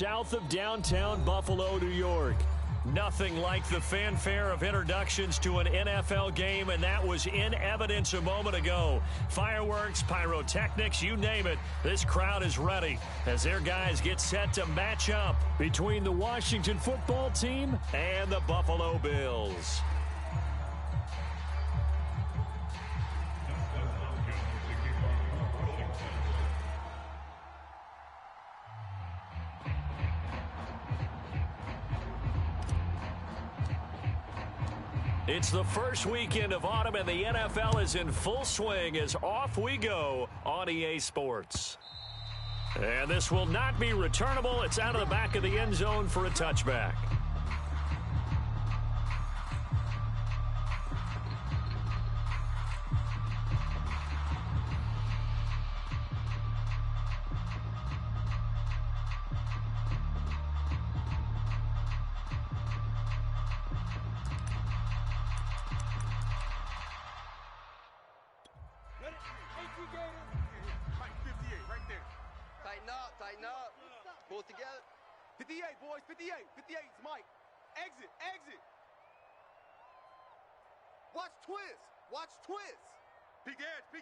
south of downtown Buffalo, New York. Nothing like the fanfare of introductions to an NFL game, and that was in evidence a moment ago. Fireworks, pyrotechnics, you name it. This crowd is ready as their guys get set to match up between the Washington football team and the Buffalo Bills. It's the first weekend of autumn, and the NFL is in full swing as off we go on EA Sports. And this will not be returnable. It's out of the back of the end zone for a touchback. Tighten up. Pull it together. 58, boys. 58. 58 is Mike. Exit. Watch twist. Big edge.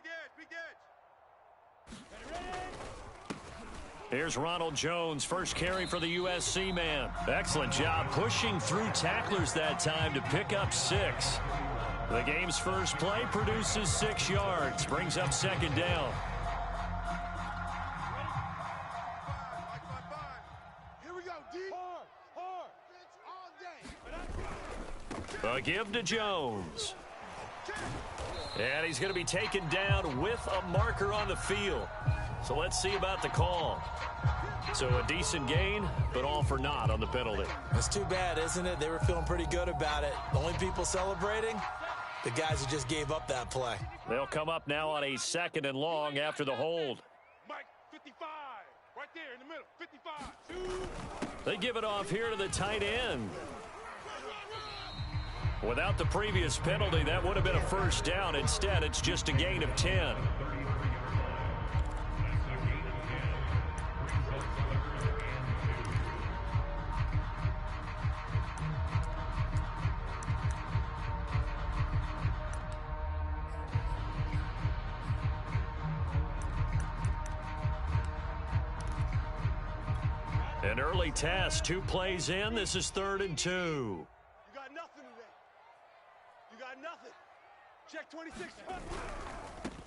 Here's Ronald Jones, first carry for the USC man. Excellent job pushing through tacklers that time to pick up 6. The game's first play produces 6 yards, brings up second down. A give to Jones. And he's going to be taken down with a marker on the field. So let's see about the call. So a decent gain, but all for naught on the penalty. That's too bad, isn't it? They were feeling pretty good about it. The only people celebrating, the guys who just gave up that play. They'll come up now on a 2nd and long after the hold. Mike, 55, right there in the middle, 55. They give it off here to the tight end. Without the previous penalty, that would have been a first down. Instead, it's just a gain of 10. An early test, 2 plays in. This is 3rd and 2. You got nothing today. You got nothing. Check 26.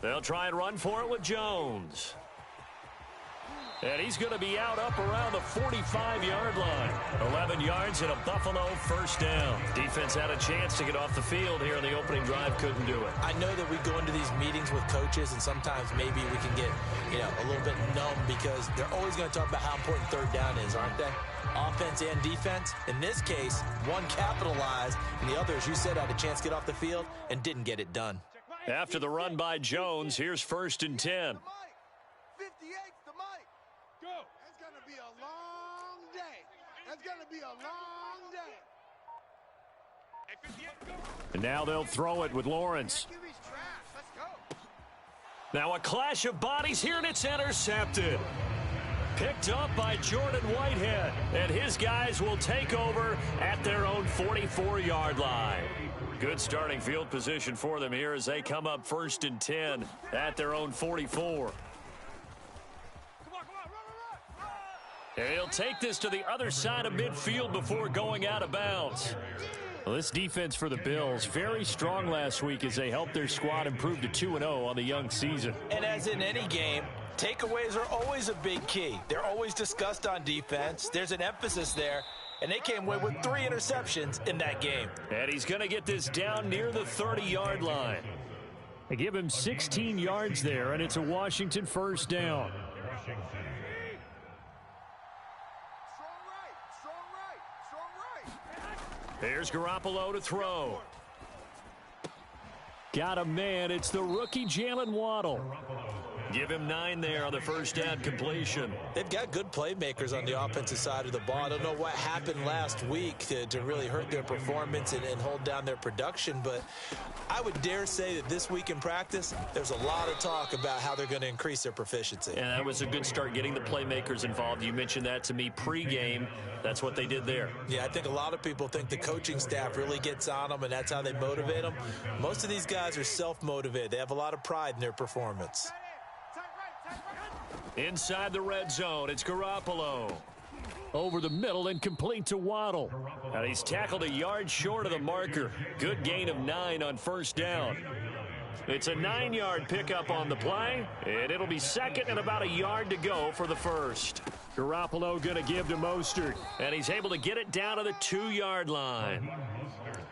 They'll try and run for it with Jones. And he's going to be out up around the 45-yard line. 11 yards and a Buffalo first down. Defense had a chance to get off the field here in the opening drive, couldn't do it. I know that we go into these meetings with coaches, and sometimes maybe we can get, a little bit numb because they're always going to talk about how important 3rd down is, aren't they? Offense and defense. In this case, one capitalized, and the other, as you said, had a chance to get off the field and didn't get it done. After the run by Jones, here's 1st and 10. 58's the Mike. Go. That's going to be a long day. Hey, 58, go. And now they'll throw it with Lawrence. Let's go. Now a clash of bodies here, and it's intercepted. Picked up by Jordan Whitehead, and his guys will take over at their own 44-yard line. Good starting field position for them here as they come up 1st and 10 at their own 44. And he'll take this to the other side of midfield before going out of bounds. Well, this defense for the Bills, very strong last week as they helped their squad improve to 2-0 on the young season. And as in any game, takeaways are always a big key. They're always discussed on defense. There's an emphasis there, and they came away with 3 interceptions in that game. And he's going to get this down near the 30-yard line. They give him 16 yards there, and it's a Washington first down. Here's Garoppolo to throw. Got a man. It's the rookie Jalen Waddle. Give him 9 there on the first down completion. They've got good playmakers on the offensive side of the ball. I don't know what happened last week to really hurt their performance and hold down their production, but I would dare say that this week in practice, there's a lot of talk about how they're going to increase their proficiency. And that was a good start getting the playmakers involved. You mentioned that to me pregame. That's what they did there. Yeah, I think a lot of people think the coaching staff really gets on them, and that's how they motivate them. Most of these guys are self-motivated. They have a lot of pride in their performance. Inside the red zone, it's Garoppolo. Over the middle and complete to Waddle. And he's tackled a yard short of the marker. Good gain of 9 on first down. It's a 9-yard pickup on the play, and it'll be second and about a yard to go for the first. Garoppolo going to give to Mostert, and he's able to get it down to the 2-yard line.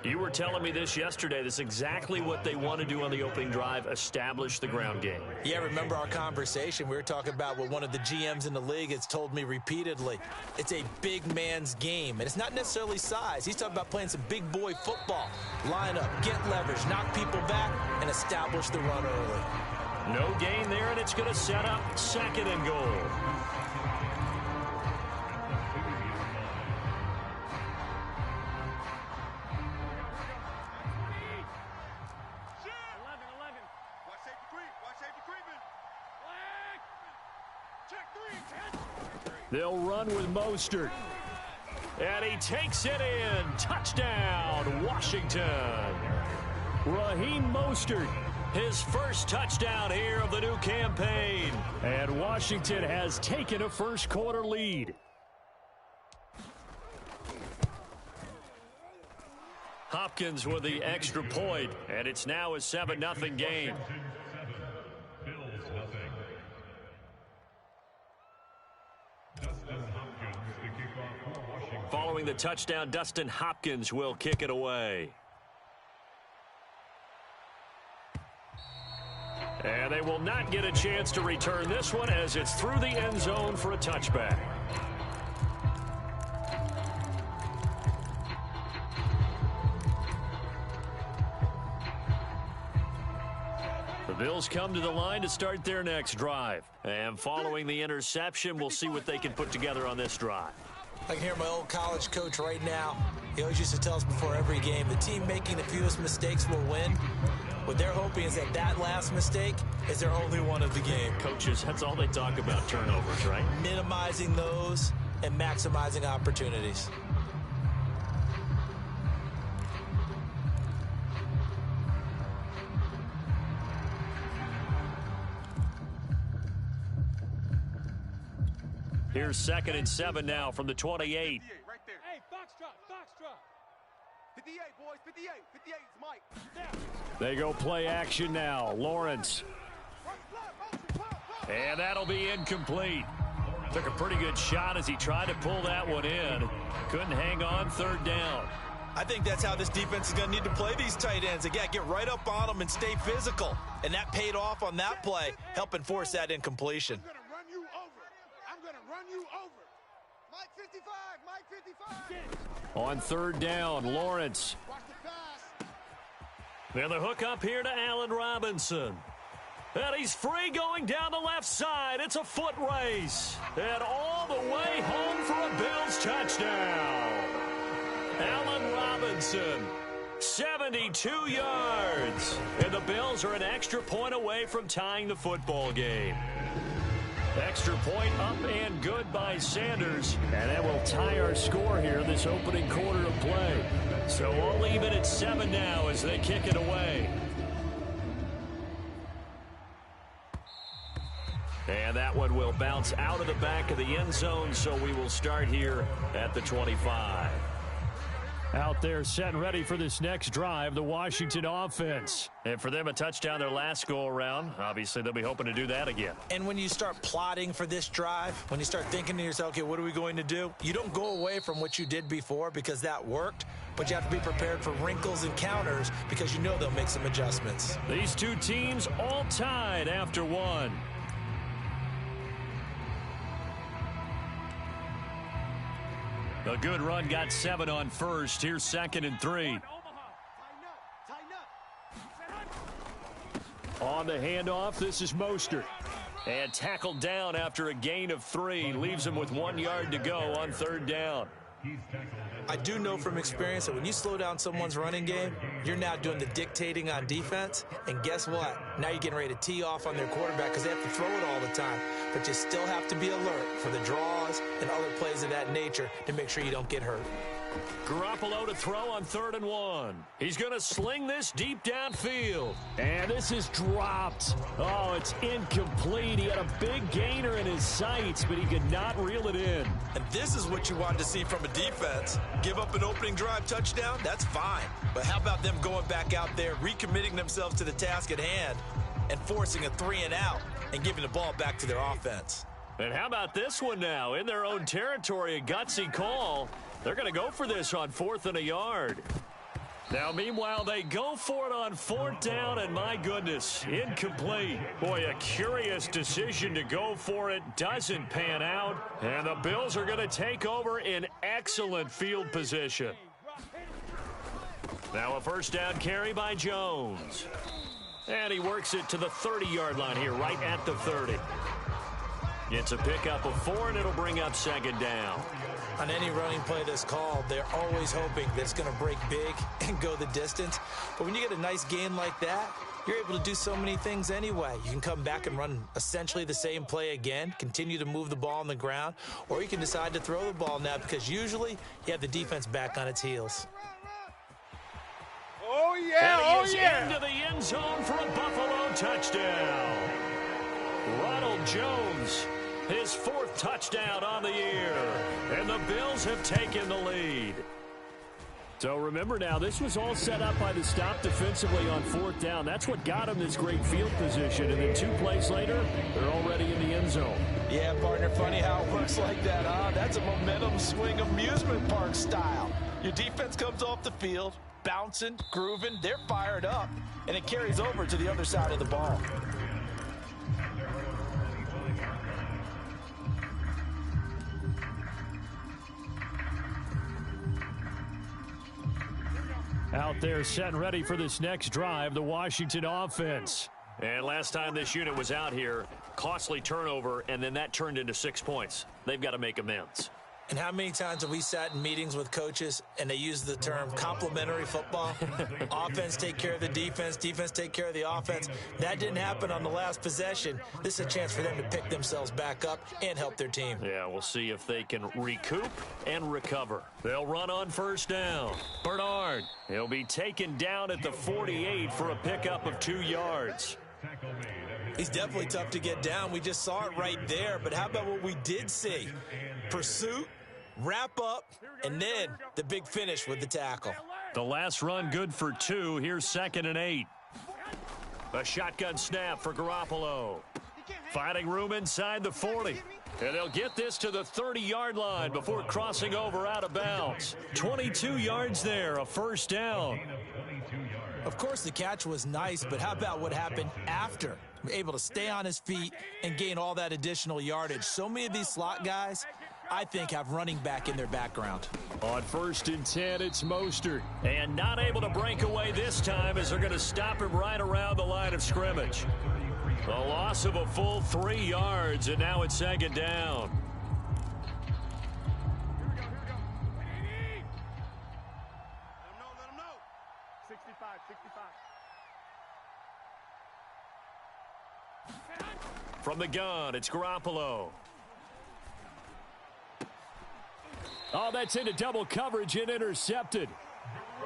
You were telling me this yesterday. This is exactly what they want to do on the opening drive, establish the ground game. Yeah, remember our conversation. We were talking about what one of the GMs in the league has told me repeatedly. It's a big man's game, and it's not necessarily size. He's talking about playing some big boy football. Line up, get leverage, knock people back, and establish the run early. No gain there, and it's going to set up second and goal. They'll run with Mostert. And he takes it in. Touchdown, Washington. Raheem Mostert, his first touchdown here of the new campaign. And Washington has taken a first-quarter lead. Hopkins with the extra point, and it's now a 7-0 game. Following the touchdown, Dustin Hopkins will kick it away. And they will not get a chance to return this one as it's through the end zone for a touchback. The Bills come to the line to start their next drive. And following the interception, we'll see what they can put together on this drive. I can hear my old college coach right now. He always used to tell us before every game, the team making the fewest mistakes will win. What they're hoping is that last mistake is their only one of the game. Coaches, that's all they talk about, turnovers, right? Minimizing those and maximizing opportunities. Here's 2nd and 7 now from the 28. Right there. Hey, foxtrot. 58, boys, 58. 58 is Mike. They go play action now. Lawrence. And that'll be incomplete. Took a pretty good shot as he tried to pull that one in. Couldn't hang on, 3rd down. I think that's how this defense is going to need to play these tight ends. Again, get right up on them and stay physical. And that paid off on that play, helping force that incompletion. Run you over. Mike 55. On 3rd down, Lawrence. Watch the pass. And the hook up here to Allen Robinson. And he's free going down the left side. It's a foot race. And all the way home for a Bills touchdown. Allen Robinson, 72 yards. And the Bills are an extra point away from tying the football game. Extra point up and good by Sanders. And that will tie our score here this opening quarter of play. So we'll leave it at 7 now as they kick it away. And that one will bounce out of the back of the end zone, so we will start here at the 25. Out there set and ready for this next drive, the Washington offense. And for them, a touchdown their last go-around. Obviously, they'll be hoping to do that again. And when you start plotting for this drive, when you start thinking to yourself, okay, what are we going to do? You don't go away from what you did before because that worked, but you have to be prepared for wrinkles and counters because you know they'll make some adjustments. These two teams all tied after one. A good run, got 7 on first. Here's 2nd and 3. On the handoff, this is Mostert. And tackled down after a gain of 3. Leaves him with 1 yard to go on 3rd down. I do know from experience that when you slow down someone's running game, you're now doing the dictating on defense. And guess what? Now you're getting ready to tee off on their quarterback because they have to throw it all the time. But you still have to be alert for the draws and other plays of that nature to make sure you don't get hurt. Garoppolo to throw on 3rd and 1. He's going to sling this deep downfield. And this is dropped. Oh, it's incomplete. He had a big gainer in his sights, but he could not reel it in. And this is what you wanted to see from a defense. Give up an opening drive touchdown, that's fine. But how about them going back out there, recommitting themselves to the task at hand, and forcing a 3-and-out and giving the ball back to their offense. And how about this one now? In their own territory, a gutsy call. They're going to go for this on 4th and a yard. Now, meanwhile, they go for it on 4th down, and my goodness, incomplete. Boy, a curious decision to go for it. Doesn't pan out, and the Bills are going to take over in excellent field position. Now a 1st down carry by Jones. And he works it to the 30-yard line here, right at the 30. It's a pickup of 4, and it'll bring up 2nd down. On any running play that's called, they're always hoping that it's going to break big and go the distance. But when you get a nice gain like that, you're able to do so many things anyway. You can come back and run essentially the same play again, continue to move the ball on the ground, or you can decide to throw the ball now because usually you have the defense back on its heels. Oh, yeah, and he is into the end zone for a Buffalo touchdown. Ronald Jones, his 4th touchdown on the year, and the Bills have taken the lead. So remember now, this was all set up by the stop defensively on 4th down. That's what got him this great field position, and then 2 plays later, they're already in the end zone. Yeah, partner, funny how it works like that, huh? That's a momentum swing amusement park style. Your defense comes off the field, bouncing, grooving, they're fired up, and it carries over to the other side of the ball. Out there set and ready for this next drive, the Washington offense. And last time this unit was out here, costly turnover, and then that turned into 6 points. They've got to make amends. And how many times have we sat in meetings with coaches and they use the term complementary football? Offense take care of the defense, defense take care of the offense. That didn't happen on the last possession. This is a chance for them to pick themselves back up and help their team. Yeah, we'll see if they can recoup and recover. They'll run on 1st down. Bernard, he'll be taken down at the 48 for a pickup of 2 yards. He's definitely tough to get down. We just saw it right there. But how about what we did see? Pursuit, wrap up, and then the big finish with the tackle. The last run good for 2. Here's 2nd and 8. A shotgun snap for Garoppolo. Finding room inside the 40. And they'll get this to the 30-yard line before crossing over out of bounds. 22 yards there, a 1st down. Of course, the catch was nice, but how about what happened after? Able to stay on his feet and gain all that additional yardage. So many of these slot guys, I think, have running back in their background. On 1st and 10, it's Mostert. And not able to break away this time as they're going to stop him right around the line of scrimmage. A loss of a full 3 yards, and now it's 2nd down. Let him know. 65. From the gun, it's Garoppolo. Oh, that's into double coverage and intercepted.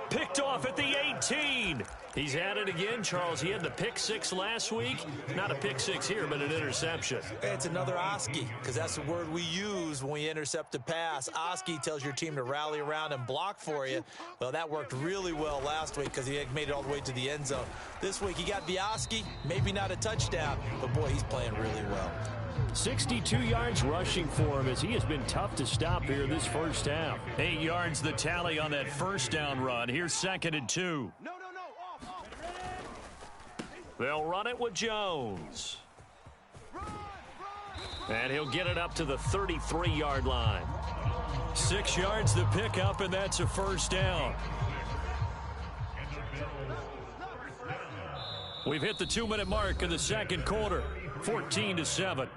Picked off at the 18. He's at it again, Charles. He had the pick 6 last week. Not a pick 6 here, but an interception. It's another Oski, because that's the word we use when we intercept a pass. Oski tells your team to rally around and block for you. Well, that worked really well last week because he had made it all the way to the end zone. This week, he got the Oski, maybe not a touchdown, but boy, he's playing really well. 62 yards rushing for him as he has been tough to stop here this first half. 8 yards the tally on that 1st down run. Here's 2nd and 2. No. Off. They'll run it with Jones. And he'll get it up to the 33-yard line. 6 yards the pickup, and that's a 1st down. We've hit the 2-minute mark in the 2nd quarter. 14-7.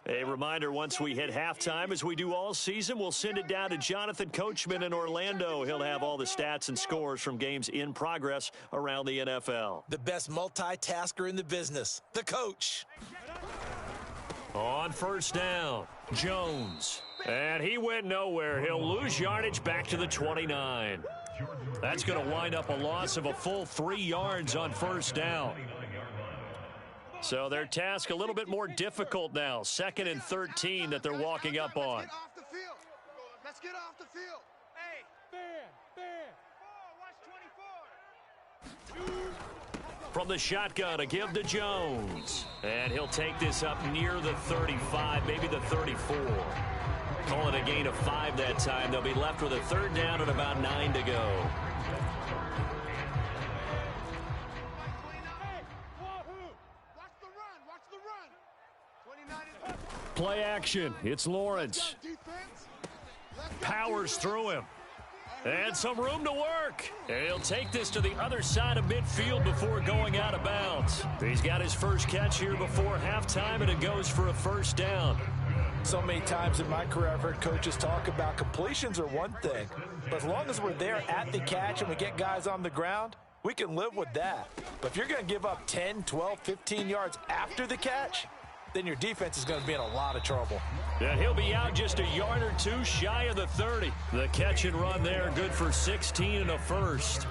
A reminder, once we hit halftime, as we do all season, we'll send it down to Jonathan Coachman in Orlando. He'll have all the stats and scores from games in progress around the NFL. The best multitasker in the business, the coach. On first down, Jones. And he went nowhere. He'll lose yardage back to the 29. That's going to wind up a loss of a full 3 yards on first down. So their task a little bit more difficult now. 2nd and 13 that they're walking up on. Let's get off the field. Let's get off the field. Hey, fan. Watch 24. From the shotgun, a give to Jones. And he'll take this up near the 35, maybe the 34. Call it a gain of 5 that time. They'll be left with a 3rd down and about 9 to go. Play action. It's Lawrence. Powers through him. And some room to work. And he'll take this to the other side of midfield before going out of bounds. He's got his first catch here before halftime, and it goes for a first down. So many times in my career, I've heard coaches talk about completions are one thing. But as long as we're there at the catch and we get guys on the ground, we can live with that. But if you're going to give up 10, 12, 15 yards after the catch, then your defense is going to be in a lot of trouble. And he'll be out just a yard or 2 shy of the 30. The catch and run there, good for 16 and a first.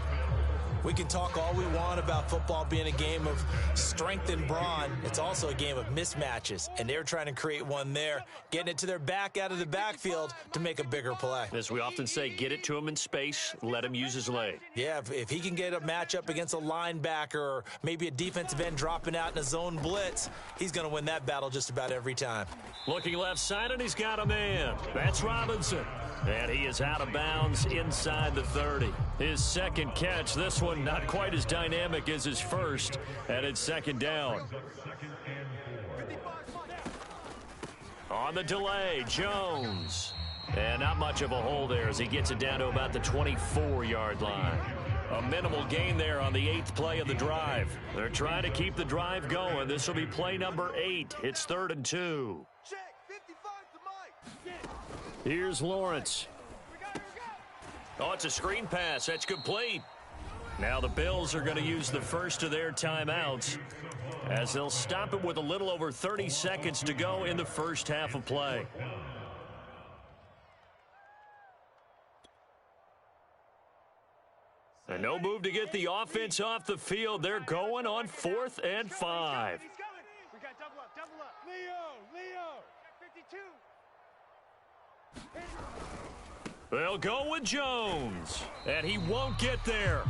We can talk all we want about football being a game of strength and brawn. It's also a game of mismatches, and they're trying to create one there, getting it to their back out of the backfield to make a bigger play. As we often say, get it to him in space, let him use his leg. Yeah, if he can get a matchup against a linebacker or maybe a defensive end dropping out in a zone blitz, he's going to win that battle just about every time. Looking left side, and he's got a man. That's Robinson. And he is out of bounds inside the 30. His 2nd catch, this one not quite as dynamic as his first, and it's 2nd down. On the delay, Jones. And not much of a hole there as he gets it down to about the 24-yard line. A minimal gain there on the 8th play of the drive. They're trying to keep the drive going. This will be play number 8. It's 3rd and 2. Check, 55 to Mike. Here's Lawrence. Oh, it's a screen pass. That's complete. Now the Bills are going to use the first of their timeouts as they'll stop it with a little over 30 seconds to go in the first half of play. And no move to get the offense off the field. They're going on 4th and 5. We got double up. Leo. 52. They'll go with Jones, and he won't get there.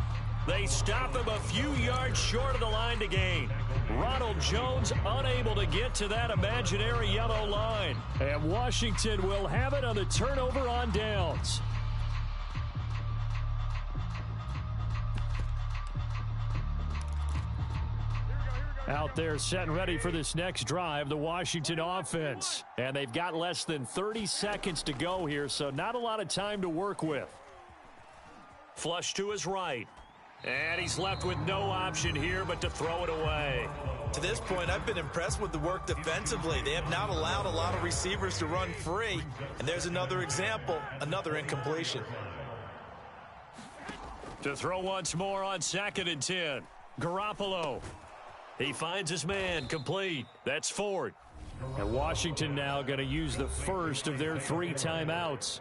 They stop him a few yards short of the line to gain. Ronald Jones unable to get to that imaginary yellow line. And Washington will have it on the turnover on downs. Out there set and ready for this next drive, the Washington offense. And they've got less than 30 seconds to go here, so not a lot of time to work with. Flush to his right. And he's left with no option here but to throw it away. To this point, I've been impressed with the work defensively. They have not allowed a lot of receivers to run free. And there's another example, another incompletion. To throw once more on 2nd and 10. Garoppolo. He finds his man, complete. That's Ford. And Washington now going to use the first of their 3 timeouts,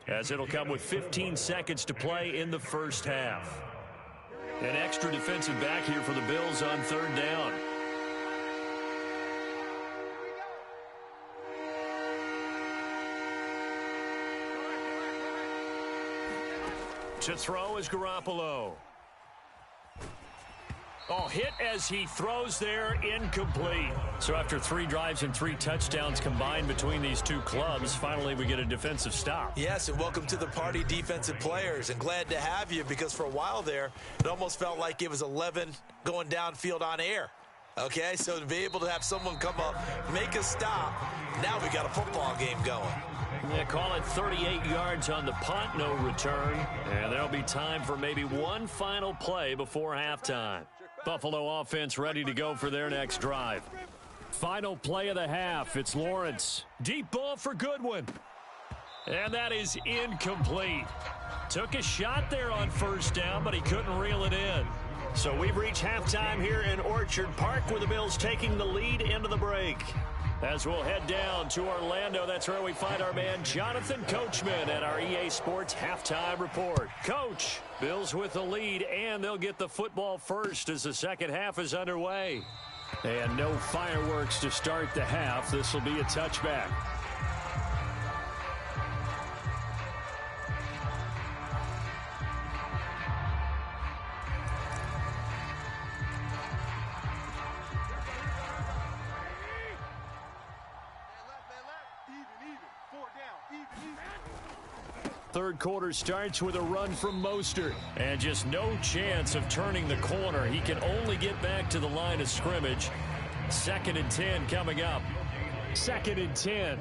as it'll come with 15 seconds to play in the first half. An extra defensive back here for the Bills on 3rd down. To throw is Garoppolo. Oh, hit as he throws there, incomplete. So after 3 drives and 3 touchdowns combined between these two clubs, finally we get a defensive stop. Yes, and welcome to the party, defensive players. And glad to have you, because for a while there, it almost felt like it was 11 going downfield on air. Okay, so to be able to have someone come up, make a stop, now we got a football game going. Yeah, call it 38 yards on the punt, no return. And there'll be time for maybe one final play before halftime. Buffalo offense ready to go for their next drive. Final play of the half. It's Lawrence. Deep ball for Goodwin. And that is incomplete. Took a shot there on first down, but he couldn't reel it in. So we've reached halftime here in Orchard Park with the Bills taking the lead into the break. As we'll head down to Orlando, that's where we find our man Jonathan Coachman at our EA Sports Halftime Report. Coach, Bills with the lead, and they'll get the football first as the second half is underway. And no fireworks to start the half. This will be a touchback. Third quarter starts with a run from Mostert. And just no chance of turning the corner. He can only get back to the line of scrimmage. 2nd and 10 coming up. 2nd and 10.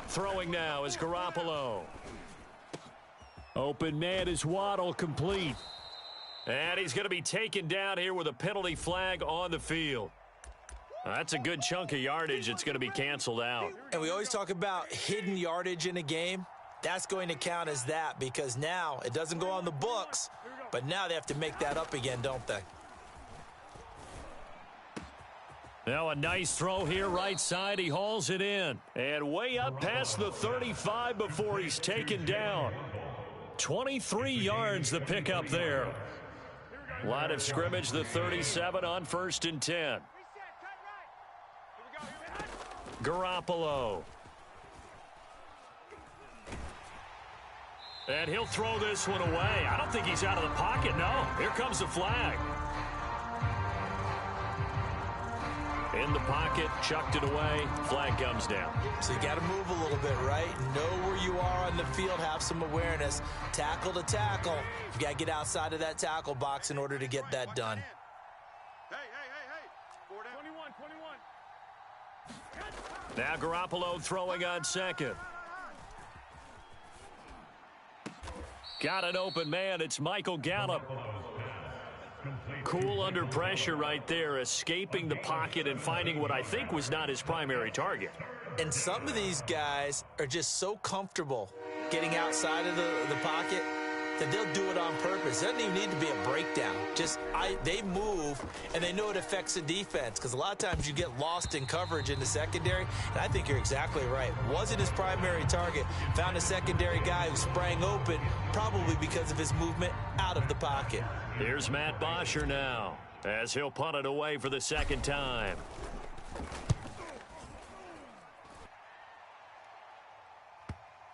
Throwing now is Garoppolo. Open man is Waddle, complete. And he's going to be taken down here with a penalty flag on the field. That's a good chunk of yardage. It's going to be canceled out. And we always talk about hidden yardage in a game. That's going to count as that because now it doesn't go on the books, but now they have to make that up again, don't they? Now a nice throw here right side. He hauls it in. And way up past the 35 before he's taken down. 23 yards the pickup there. Line of scrimmage, the 37 on 1st and 10. Garoppolo. And he'll throw this one away. I don't think he's out of the pocket, no. Here comes the flag. In the pocket, chucked it away, flag comes down. So you got to move a little bit, right? Know where you are on the field, have some awareness. Tackle to tackle. You got to get outside of that tackle box in order to get that done. Hey. 21. Now Garoppolo throwing on 2nd. Got an open man. It's Michael Gallup. Cool under pressure right there, escaping the pocket and finding what I think was not his primary target. And some of these guys are just so comfortable getting outside of the pocket that they'll do it on purpose. It doesn't even need to be a breakdown. They move, and they know it affects the defense because a lot of times you get lost in coverage in the secondary, and I think you're exactly right. Wasn't his primary target. Found a secondary guy who sprang open, probably because of his movement out of the pocket. Here's Matt Bosher now, as he'll punt it away for the second time.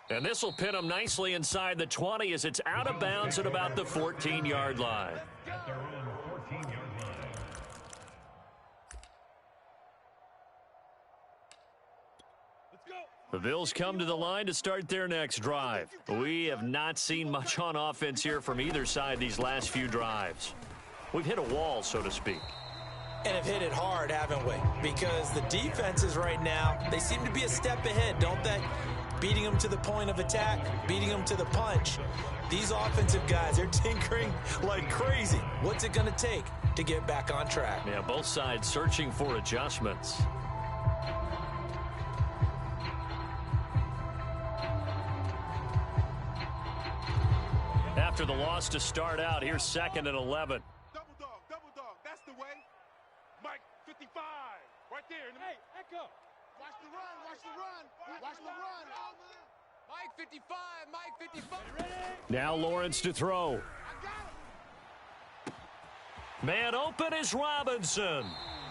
And this will pin him nicely inside the 20 as it's out of bounds at about the 14-yard line. The Bills come to the line to start their next drive. We have not seen much on offense here from either side these last few drives. We've hit a wall, so to speak. And have hit it hard, haven't we? Because the defenses right now, they seem to be a step ahead, don't they? Beating them to the point of attack, beating them to the punch. These offensive guys, they're tinkering like crazy. What's it going to take to get back on track? Yeah, both sides searching for adjustments. After the loss to start out, here's 2nd and 11. Double dog. That's the way. Mike, 55. Right there. Hey, Echo. Watch the run. Mike 55, Mike 55. Ready? Now Lawrence to throw. Man open is Robinson.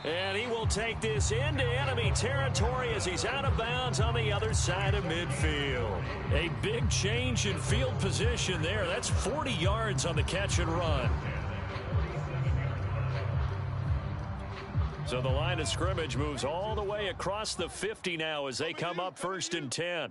And he will take this into enemy territory as he's out of bounds on the other side of midfield. A big change in field position there. That's 40 yards on the catch and run. So the line of scrimmage moves all the way across the 50 now as they come up 1st and 10.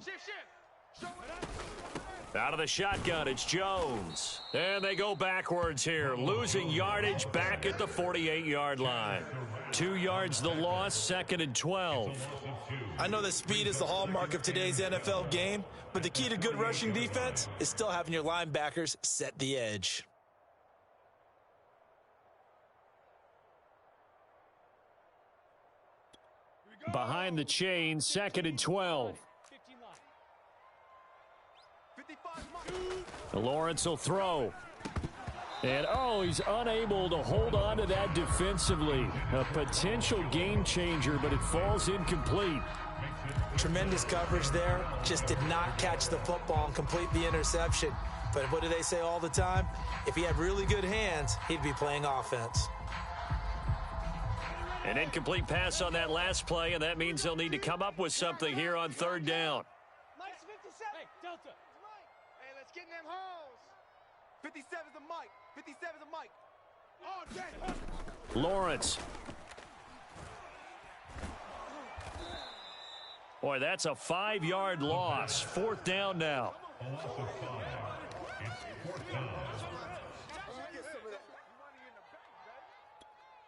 Out of the shotgun, it's Jones. And they go backwards here, losing yardage back at the 48-yard line. 2 yards the loss, 2nd and 12. I know that speed is the hallmark of today's NFL game, but the key to good rushing defense is still having your linebackers set the edge. Behind the chain, 2nd and 12. Lawrence will throw. And, he's unable to hold on to that defensively. A potential game changer, but it falls incomplete. Tremendous coverage there. Just did not catch the football and complete the interception. But what do they say all the time? If he had really good hands, he'd be playing offense. An incomplete pass on that last play, and that means they'll need to come up with something here on 3rd down. Mike's 57. Hey, Delta. Hey, let's get in them holes. 57's the Mike. 57's the Mike. Oh, dang. Lawrence. Boy, that's a 5-yard loss. 4th down now.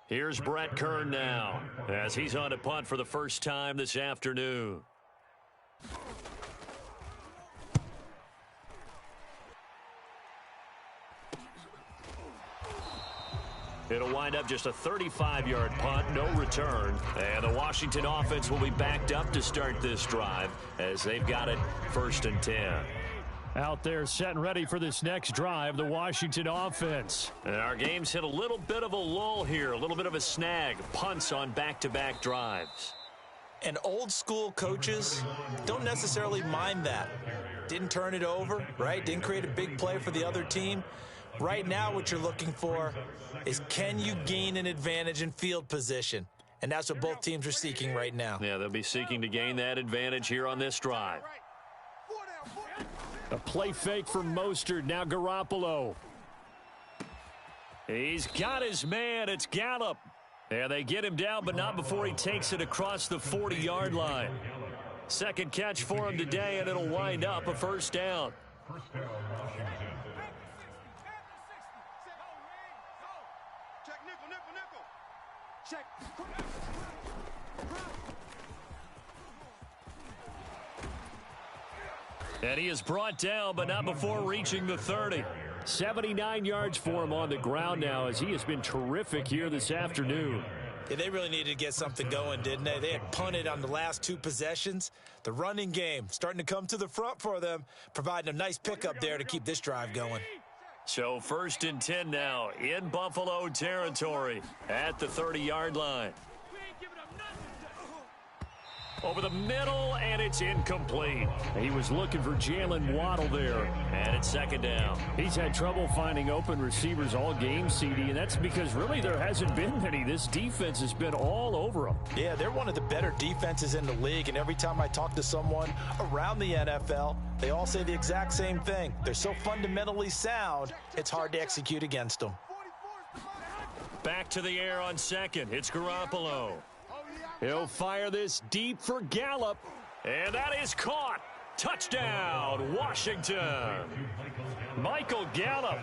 Here's Brett Kern now, as he's on to punt for the first time this afternoon. It'll wind up just a 35-yard punt, no return. And the Washington offense will be backed up to start this drive as they've got it 1st and 10. Out there set and ready for this next drive, the Washington offense. And our game's hit a little bit of a lull here, a little bit of a snag. Punts on back-to-back drives. And old school coaches don't necessarily mind that. Didn't turn it over, right? Didn't create a big play for the other team. Right now what you're looking for is, can you gain an advantage in field position? And that's what both teams are seeking right now. Yeah, they'll be seeking to gain that advantage here on this drive. A play fake from Mostert. Now Garoppolo. He's got his man. It's Gallup. And they get him down, but not before he takes it across the 40-yard line. Second catch for him today, and it'll wind up a 1st down. Check nickel. Check. And he is brought down, but not before reaching the 30. 79 yards for him on the ground now, as he has been terrific here this afternoon. Yeah, they really needed to get something going, didn't they? They had punted on the last 2 possessions. The running game starting to come to the front for them, providing a nice pickup there to keep this drive going. So 1st and 10 now in Buffalo territory at the 30-yard line. Over the middle, and it's incomplete. He was looking for Jalen Waddle there, and it's 2nd down. He's had trouble finding open receivers all game, CD, and that's because really there hasn't been many. This defense has been all over him. Yeah, they're one of the better defenses in the league, and every time I talk to someone around the NFL, they all say the exact same thing. They're so fundamentally sound, it's hard to execute against them. Back to the air on 2nd. It's Garoppolo. He'll fire this deep for Gallup, and that is caught. Touchdown, Washington. Michael Gallup,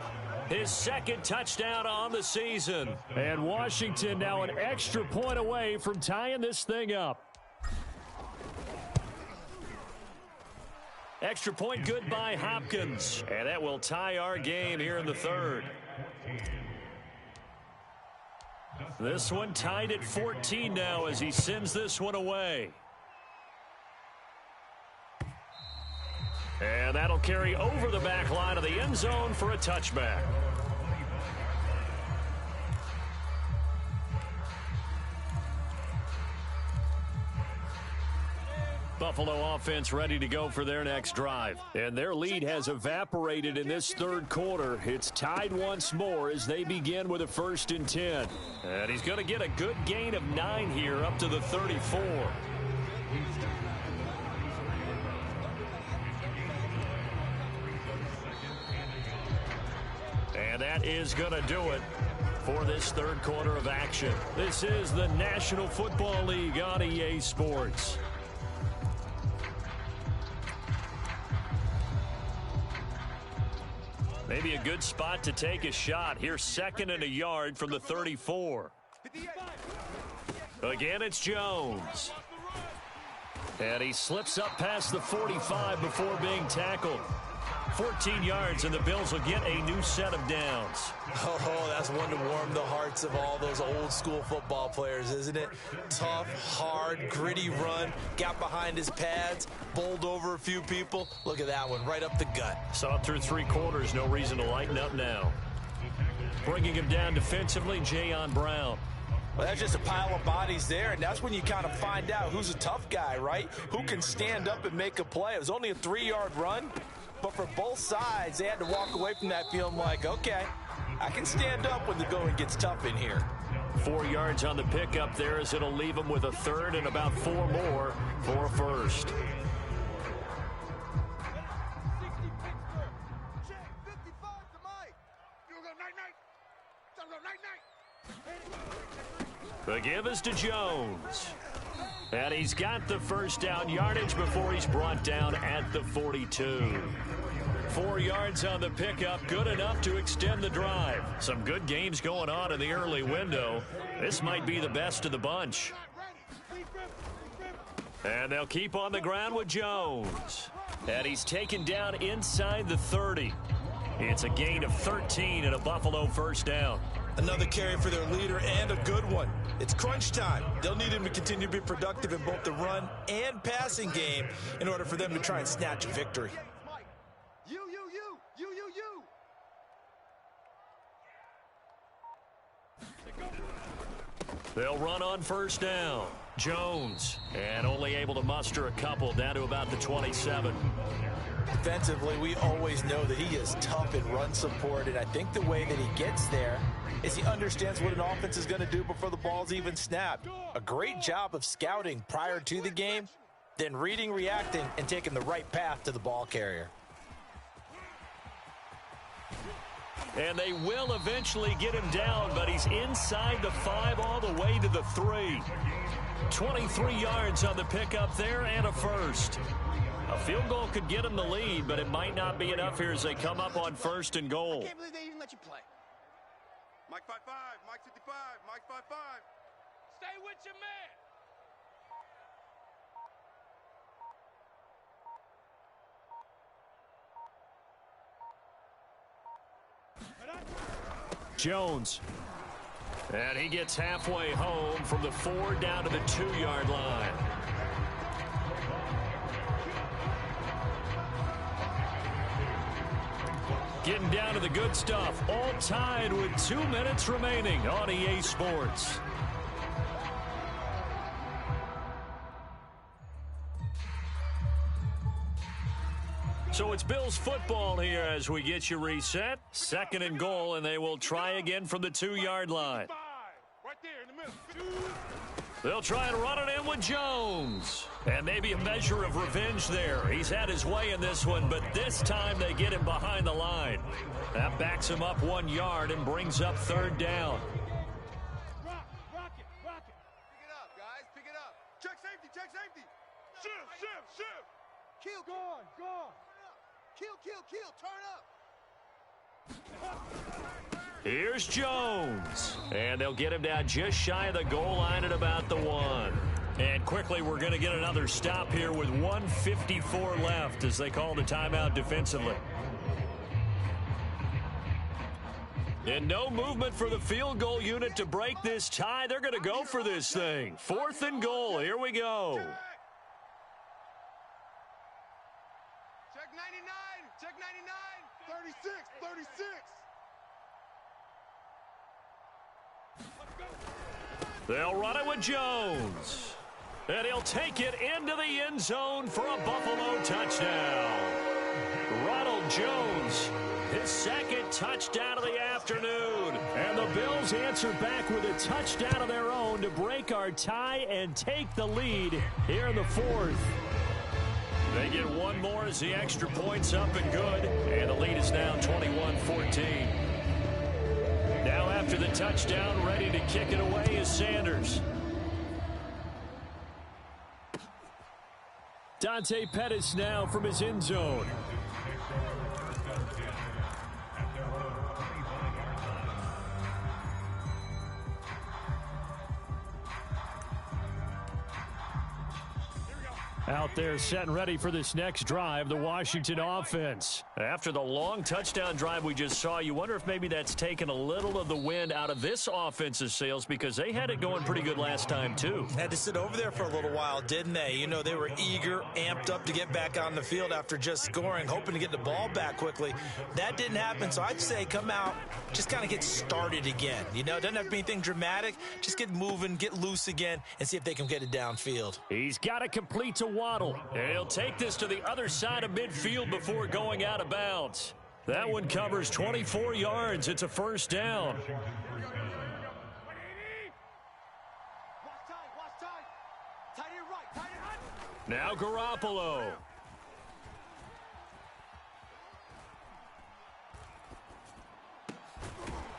his 2nd touchdown on the season. And Washington now an extra point away from tying this thing up. Extra point good by Hopkins, and that will tie our game here in the 3rd. This one tied at 14 now as he sends this one away. And that'll carry over the back line of the end zone for a touchback. Buffalo offense ready to go for their next drive. And their lead has evaporated in this 3rd quarter. It's tied once more as they begin with a 1st and 10. And he's going to get a good gain of 9 here up to the 34. And that is going to do it for this 3rd quarter of action. This is the National Football League on EA Sports. Maybe a good spot to take a shot. Here's 2nd and a yard from the 34. Again, it's Jones. And he slips up past the 45 before being tackled. 14 yards, and the Bills will get a new set of downs. Oh, that's one to warm the hearts of all those old-school football players, isn't it? Tough, hard, gritty run. Got behind his pads, bowled over a few people. Look at that one, right up the gut. Saw it through 3 quarters. No reason to lighten up now. Bringing him down defensively, Jayon Brown. Well, that's just a pile of bodies there, and that's when you kind of find out who's a tough guy, right? Who can stand up and make a play. It was only a 3-yard run. But for both sides, they had to walk away from that feeling like, okay, I can stand up when the going gets tough in here. 4 yards on the pickup there as it'll leave them with a 3rd and about 4 more for a 1st. The give is to Jones. And he's got the 1st down yardage before he's brought down at the 42. 4 yards on the pickup, good enough to extend the drive. Some good games going on in the early window. This might be the best of the bunch. And they'll keep on the ground with Jones. And he's taken down inside the 30. It's a gain of 13 and a Buffalo 1st down. Another carry for their leader and a good one. It's crunch time. They'll need him to continue to be productive in both the run and passing game in order for them to try and snatch a victory. You. They'll run on 1st down. Jones, and only able to muster a couple down to about the 27. Defensively, we always know that he is tough in run support, and I think the way that he gets there is he understands what an offense is going to do before the ball's even snapped. A great job of scouting prior to the game, then reading, reacting, and taking the right path to the ball carrier. And they will eventually get him down, but he's inside the 5 all the way to the 3. 23 yards on the pickup there and a 1st. A field goal could get him the lead, but it might not be enough here as they come up on 1st and goal. I can't believe they even let you play. Mike 5-5, Mike 55, Mike 5-5. Stay with your man. Jones. And he gets halfway home from the 4 down to the 2-yard line. Getting down to the good stuff. All tied with 2 minutes remaining on EA Sports. So it's Bills football here as we get you reset. 2nd and goal, and they will try again from the 2-yard line. Right there in the middle. They'll try and run it in with Jones. And maybe a measure of revenge there. He's had his way in this one, but this time they get him behind the line. That backs him up 1 yard and brings up 3rd down. Rock it. Pick it up, guys. Pick it up. Check safety. Shift. Kill. Gone. Kill. Turn up. Here's Jones. And they'll get him down just shy of the goal line at about the 1. And quickly, we're going to get another stop here with 1:54 left as they call the timeout defensively. And no movement for the field goal unit to break this tie. They're going to go for this thing. 4th and goal. Here we go. Check 99. 36. They'll run it with Jones. And he'll take it into the end zone for a Buffalo touchdown. Ronald Jones, his 2nd touchdown of the afternoon. And the Bills answer back with a touchdown of their own to break our tie and take the lead here in the 4th. They get one more as the extra point's up and good. And the lead is now 21-14. Now after the touchdown, ready to kick it away is Sanders. Dante Pettis now from his end zone. Out there set and ready for this next drive, the Washington offense. After the long touchdown drive we just saw, you wonder if maybe that's taken a little of the wind out of this offense's sails because they had it going pretty good last time too. Had to sit over there for a little while, didn't they? You know, they were eager, amped up to get back on the field after just scoring, hoping to get the ball back quickly. That didn't happen, so I'd say come out, just kind of get started again. You know, it doesn't have to be anything dramatic. Just get moving, get loose again, and see if they can get it downfield. He's got to complete to Waddle. And he'll take this to the other side of midfield before going out of bounds. That one covers 24 yards. It's a first down. Watch tight. Tight end right, tight end right. Now Garoppolo.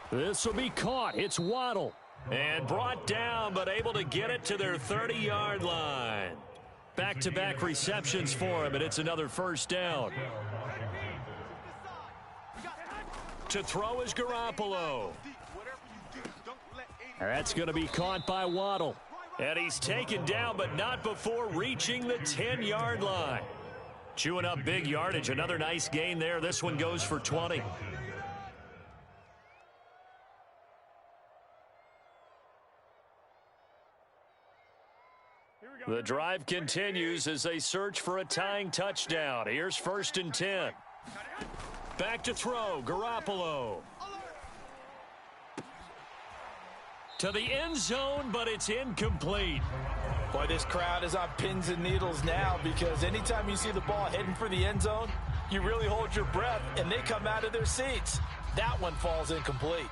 This will be caught. It's Waddle. And brought down, but able to get it to their 30-yard line. Back-to-back receptions for him, and it's another first down. To throw is Garoppolo. That's going to be caught by Waddle. And he's taken down, but not before reaching the 10-yard line. Chewing up big yardage. Another nice gain there. This one goes for 20. The drive continues as they search for a tying touchdown. Here's 1st and 10. Back to throw, Garoppolo. To the end zone, but it's incomplete. Boy, this crowd is on pins and needles now because anytime you see the ball heading for the end zone, you really hold your breath, and they come out of their seats. That one falls incomplete.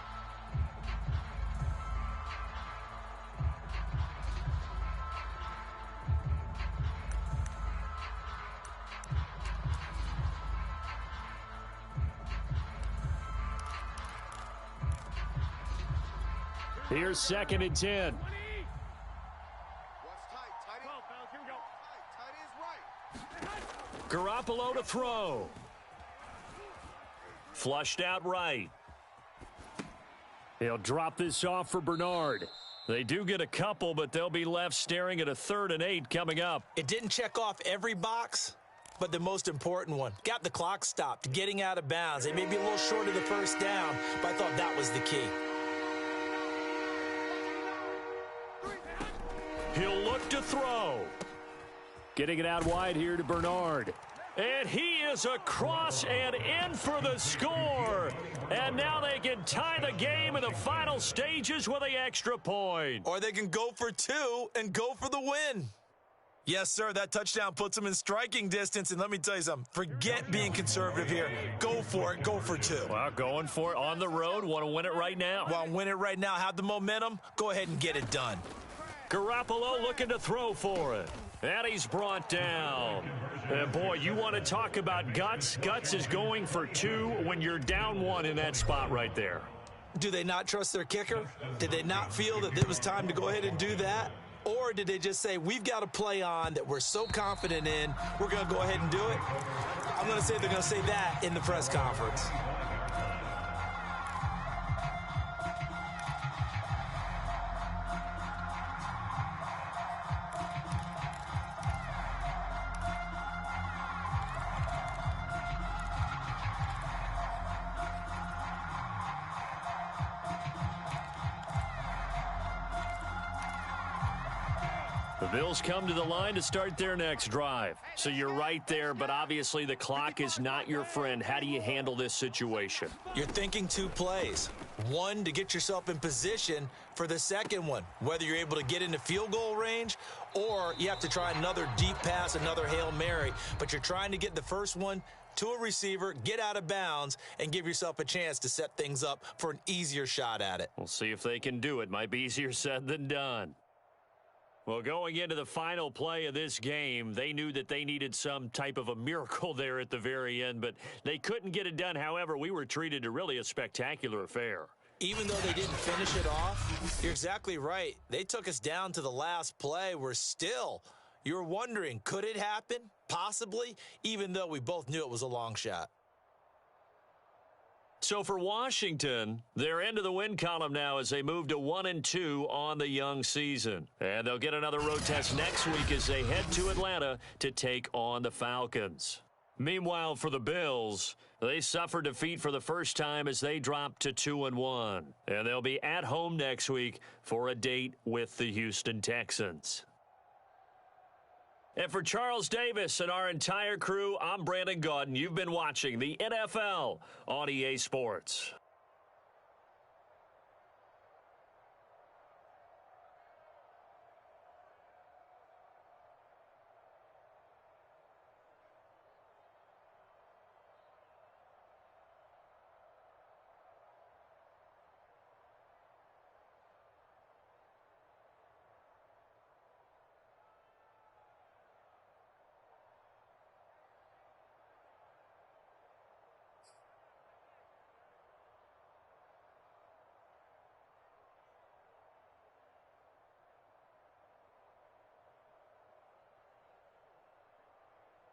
Here's 2nd and 10. Garoppolo to throw. Flushed out right. He'll drop this off for Bernard. They do get a couple, but they'll be left staring at a 3rd and 8 coming up. It didn't check off every box, but the most important one. Got the clock stopped, getting out of bounds. They may be a little short of the first down, but I thought that was the key. He'll look to throw. Getting it out wide here to Bernard. And he is across and in for the score. And now they can tie the game in the final stages with the extra point. Or they can go for 2 and go for the win. Yes, sir, that touchdown puts them in striking distance. And let me tell you something, forget being conservative here. Go for it, go for 2. Well, going for it on the road. Want to win it right now. Want to win it right now, have the momentum, go ahead and get it done. Garoppolo looking to throw for it. And he's brought down. And boy, you want to talk about guts. Guts is going for 2 when you're down 1 in that spot right there. Do they not trust their kicker? Did they not feel that it was time to go ahead and do that? Or did they just say, we've got a play on that we're so confident in, we're going to go ahead and do it? I'm going to say they're going to say that in the press conference. The Bills come to the line to start their next drive. So you're right there, but obviously the clock is not your friend. How do you handle this situation? You're thinking 2 plays. One, to get yourself in position for the second one, whether you're able to get into field goal range or you have to try another deep pass, another Hail Mary. But you're trying to get the first one to a receiver, get out of bounds, and give yourself a chance to set things up for an easier shot at it. We'll see if they can do it. Might be easier said than done. Well, going into the final play of this game, they knew that they needed some type of a miracle there at the very end, but they couldn't get it done. However, we were treated to really a spectacular affair. Even though they didn't finish it off, you're exactly right. They took us down to the last play. We're still, you were wondering, could it happen? Possibly, even though we both knew it was a long shot. So So for Washington, they're into the win column now as they move to 1-2 on the young season. And they'll get another road test next week as they head to Atlanta to take on the Falcons. Meanwhile, for the Bills, they suffered defeat for the first time as they dropped to 2-1. And they'll be at home next week for a date with the Houston Texans. And for Charles Davis and our entire crew, I'm Brandon Gaudin. You've been watching the NFL on EA Sports.